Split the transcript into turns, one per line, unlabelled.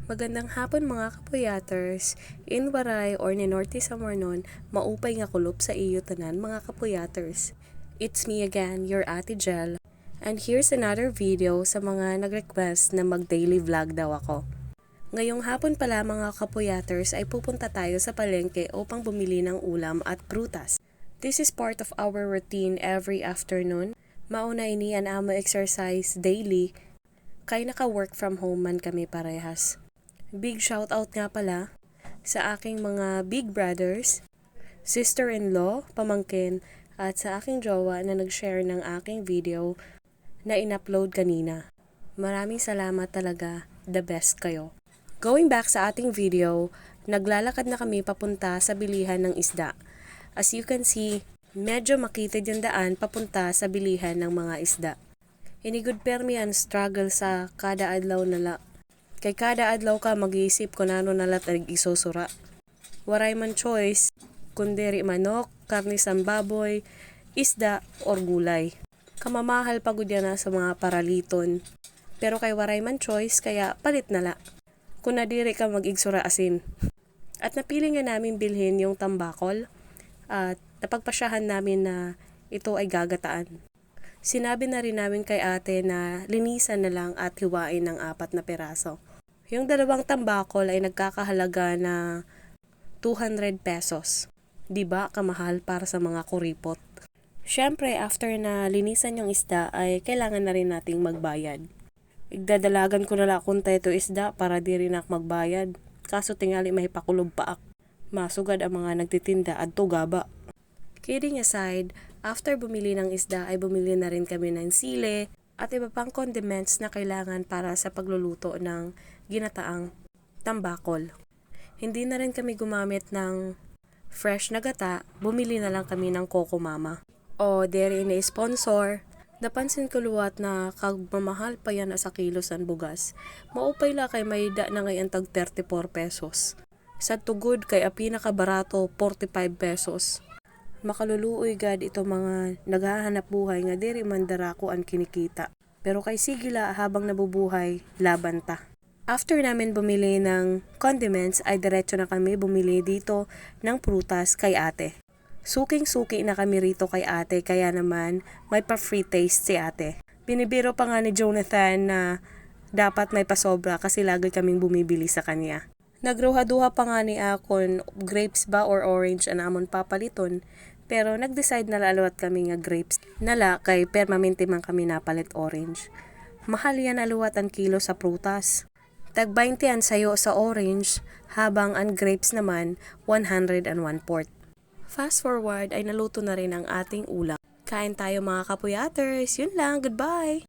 Magandang hapon mga kapuyaters. In Waray or ni Norte Samornon, maupay nga kulop sa iyo tanan mga kapuyaters. It's me again, your Ate Jel. And here's another video sa mga nag-request na mag-daily vlog daw ako. Ngayong hapon pala mga kapuyaters ay pupunta tayo sa palengke upang bumili ng ulam at prutas. This is part of our routine every afternoon. Mauna ini an amo exercise daily, kay naka-work from home man kami parehas. Big shout out nga pala sa aking mga big brothers, sister-in-law, pamangkin, at sa aking jowa na nag-share ng aking video na in-upload kanina. Maraming salamat talaga, the best kayo. Going back sa ating video, naglalakad na kami papunta sa bilihan ng isda. As you can see, medyo makitid yung daan papunta sa bilihan ng mga isda. Inigod permi ang struggle sa kada adlaw na kay kada adlaw ka mag-iisip kung ano nalat ang isusura. Waray man choice, kundiri manok, karne sang baboy, isda, or gulay. Kamamahal pagod yan na sa mga paraliton. Pero kay waray man choice, kaya palit nala. Kung nadiri ka mag-igsura asin. At napili nga namin bilhin yung tambakol at napagpasyahan namin na ito ay gagataan. Sinabi na rin namin kay ate na linisan na lang at hiwain ng 4 na peraso. Yung dalawang tambakol ay nagkakahalaga na 200 pesos. Diba kamahal para sa mga kuripot? Syempre, after na linisan yung isda ay kailangan na rin nating magbayad. Igdadalagan ko na lang kung tayo isda para di rin ako magbayad. Kaso tingali mahipakulob pa ak. Masugad ang mga nagtitinda at tugaba. Kidding aside, after bumili ng isda ay bumili na rin kami ng sile at iba pang condiments na kailangan para sa pagluluto ng ginataang tambakol. Hindi na rin kami gumamit ng fresh na gata, bumili na lang kami ng Coco Mama. O dere na sponsor, napansin ko luwat na kagmamahal pa yan sa kilos ang bugas. Maupay la kay may da na ngayon tag 34 pesos. Sa tugod kay pinakabarato 45 pesos. Makaluluoy gad ito mga naghahanap buhay nga diri man darako ang kinikita. Pero kay sigila habang nabubuhay, laban ta. After namin bumili ng condiments ay diretso na kami bumili dito ng prutas kay ate. Suking-suki na kami rito kay ate kaya naman may pa-free taste si ate. Binibiro pa nga ni Jonathan na dapat may pasobra kasi lagi kaming bumibili sa kanya. Nagruha-duha pa nga ni akon grapes ba or orange ang amon papaliton. Pero nag-decide na laluat kami nga grapes. Nala kay permanente man kami napalit orange. Mahal yan aluwat ang kilo sa prutas. Tag 20 ang sayo sa orange, habang ang grapes naman 101 port. Fast forward ay naluto na rin ang ating ulam. Kain tayo mga kapuyaters. Yun lang, goodbye!